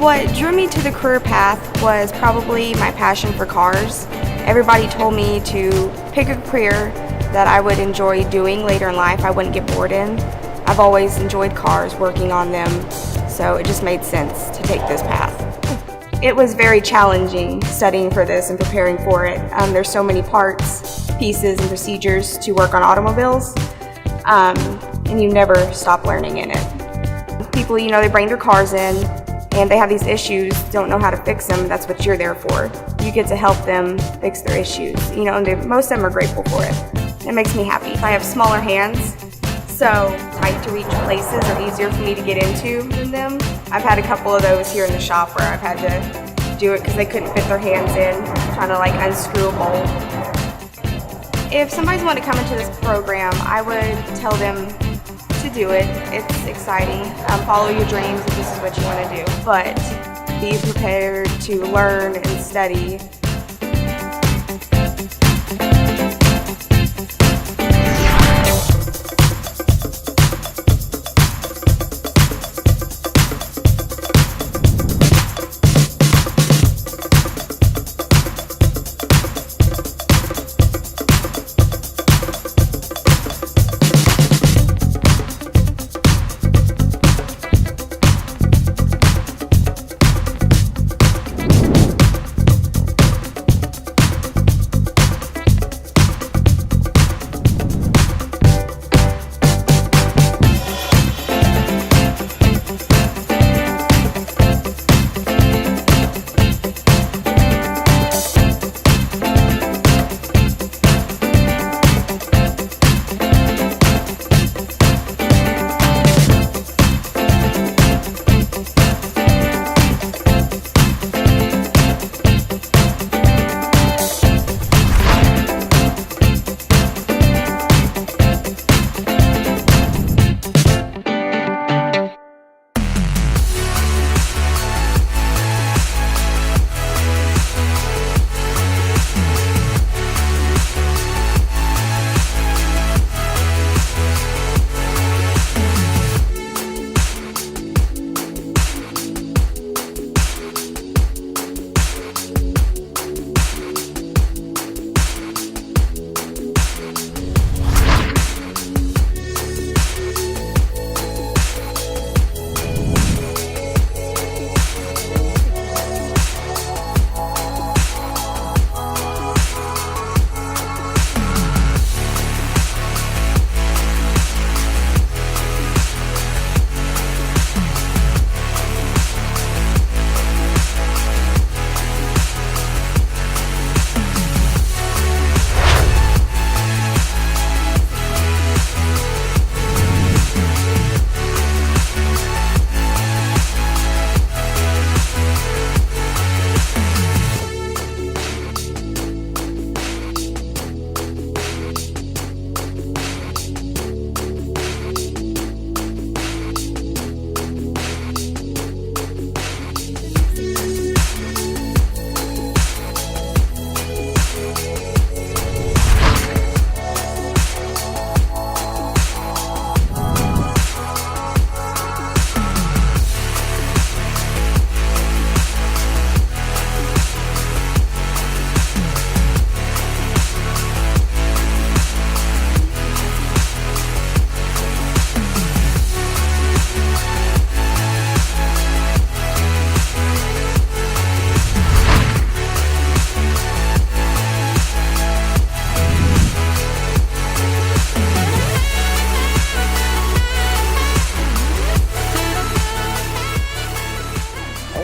What drew me to the career path was probably my passion for cars. Everybody told me to pick a career that I would enjoy doing later in life, I wouldn't get bored in. I've always enjoyed cars, working on them, so it just made sense to take this path. It was very challenging studying for this and preparing for it. There's so many parts, pieces, and procedures to work on automobiles, and you never stop learning in it. People, they bring their cars in, and they have these issues, don't know how to fix them. That's what you're there for. You get to help them fix their issues, and most of them are grateful for it. It makes me happy. I have smaller hands, so tight to reach places are easier for me to get into than them. I've had a couple of those here in the shop where I've had to do it because they couldn't fit their hands in, trying to unscrew a bolt. If somebody's wanting to come into this program, I would tell them to do it. It's exciting. Follow your dreams if this is what you want to do. But be prepared to learn and study.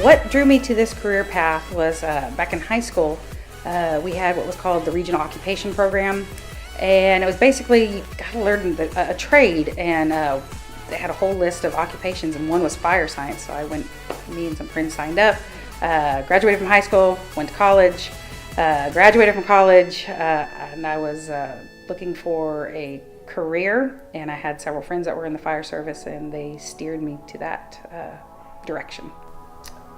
What drew me to this career path was back in high school, we had what was called the Regional Occupation Program, and it was basically you got to learn a trade, and they had a whole list of occupations, and one was fire science. So me and some friends signed up, graduated from high school, went to college, graduated from college, and I was looking for a career, and I had several friends that were in the fire service, and they steered me to that direction.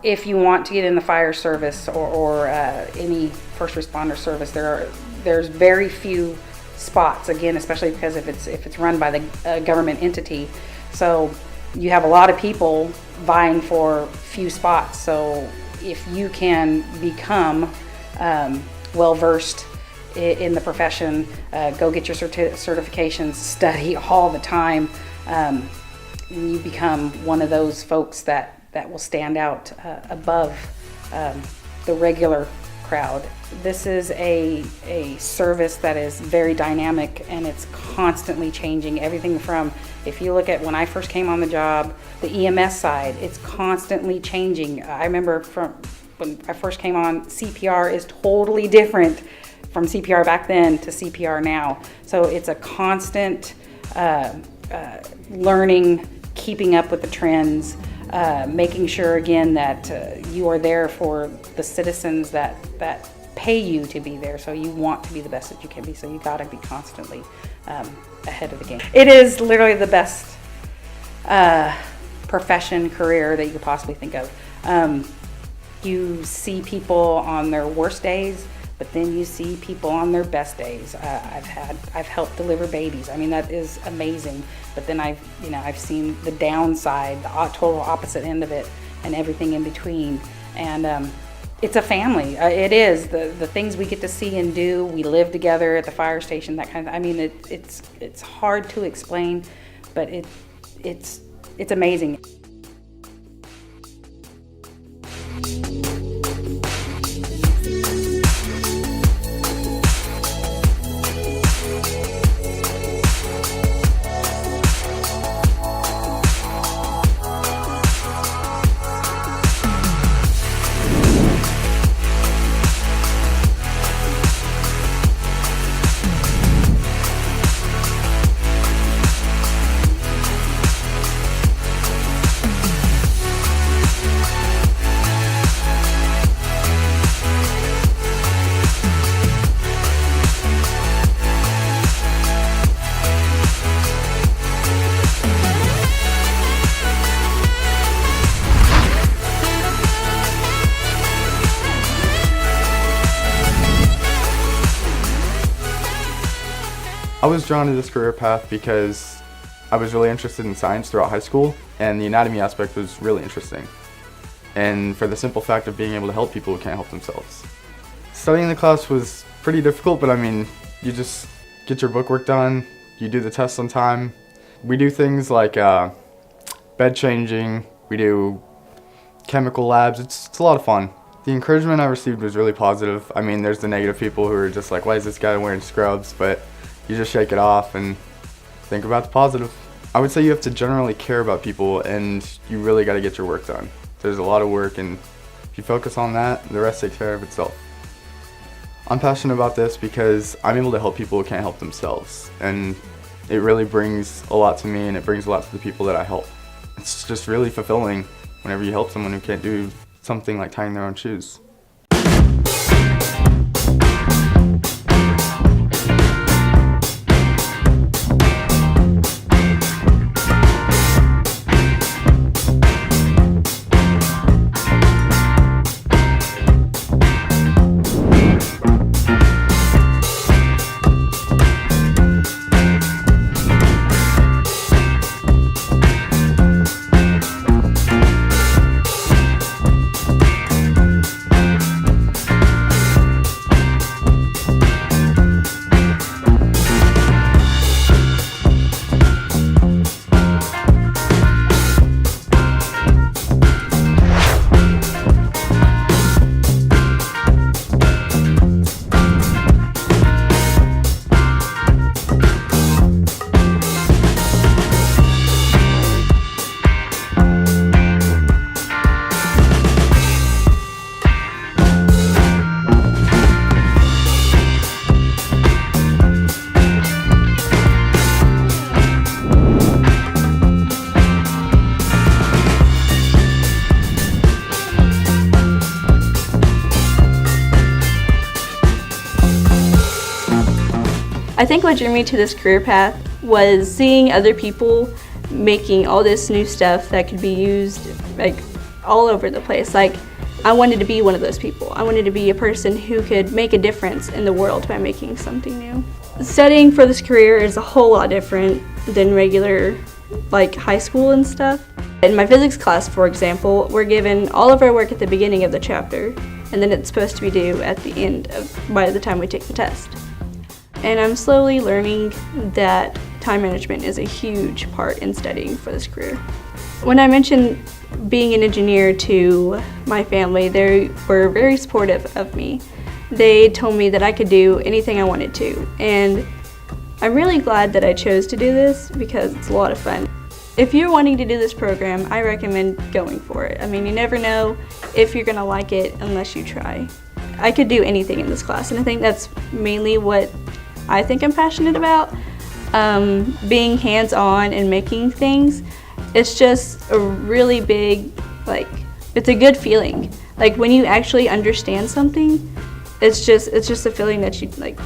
If you want to get in the fire service or any first responder service, there's very few spots. Again, especially because if it's run by the government entity, so you have a lot of people vying for few spots. So if you can become well versed in the profession, go get your certifications, study all the time, you become one of those folks that will stand out above the regular crowd. This is a service that is very dynamic, and it's constantly changing. Everything from, if you look at when I first came on the job, the EMS side, it's constantly changing. I remember from when I first came on, CPR is totally different from CPR back then to CPR now. So it's a constant learning, keeping up with the trends, making sure again that you are there for the citizens that pay you to be there. So you want to be the best that you can be. So you got to be constantly ahead of the game. It is literally the best profession, career that you could possibly think of. You see people on their worst days, but then you see people on their best days. I've helped deliver babies. I mean, that is amazing. But then I've seen the downside, the total opposite end of it, and everything in between. And it's a family. It is the things we get to see and do. We live together at the fire station. That kind of. I mean, it's hard to explain, but it's amazing. I was drawn to this career path because I was really interested in science throughout high school, and the anatomy aspect was really interesting. And for the simple fact of being able to help people who can't help themselves. Studying the class was pretty difficult, but I mean, you just get your bookwork done, you do the tests on time. We do things like bed changing, we do chemical labs, it's a lot of fun. The encouragement I received was really positive. I mean, there's the negative people who are just like, why is this guy wearing scrubs? But you just shake it off and think about the positive. I would say you have to generally care about people, and you really got to get your work done. There's a lot of work, and if you focus on that, the rest takes care of itself. I'm passionate about this because I'm able to help people who can't help themselves, and it really brings a lot to me, and it brings a lot to the people that I help. It's just really fulfilling whenever you help someone who can't do something like tying their own shoes. I think what drew me to this career path was seeing other people making all this new stuff that could be used like all over the place. Like, I wanted to be one of those people. I wanted to be a person who could make a difference in the world by making something new. Studying for this career is a whole lot different than regular like high school and stuff. In my physics class, for example, we're given all of our work at the beginning of the chapter, and then it's supposed to be due at the end by the time we take the test. And I'm slowly learning that time management is a huge part in studying for this career. When I mentioned being an engineer to my family, they were very supportive of me. They told me that I could do anything I wanted to, and I'm really glad that I chose to do this because it's a lot of fun. If you're wanting to do this program, I recommend going for it. I mean, you never know if you're gonna like it unless you try. I could do anything in this class, and I think that's mainly what I think I'm passionate about. Being hands-on and making things. It's just a really big, like, it's a good feeling. Like, when you actually understand something, it's just a feeling that you, like,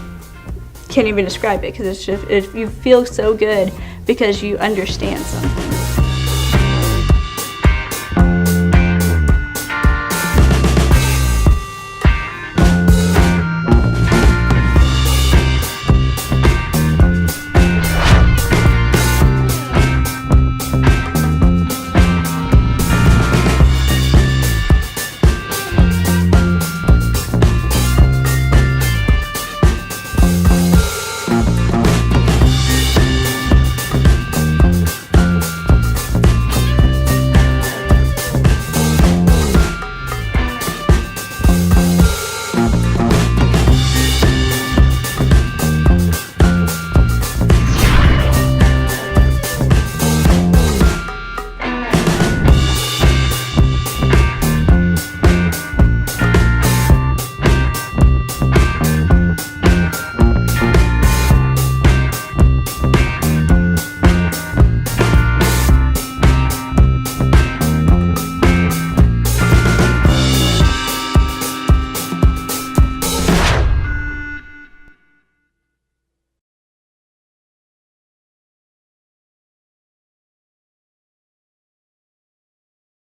can't even describe it, because you feel so good because you understand something.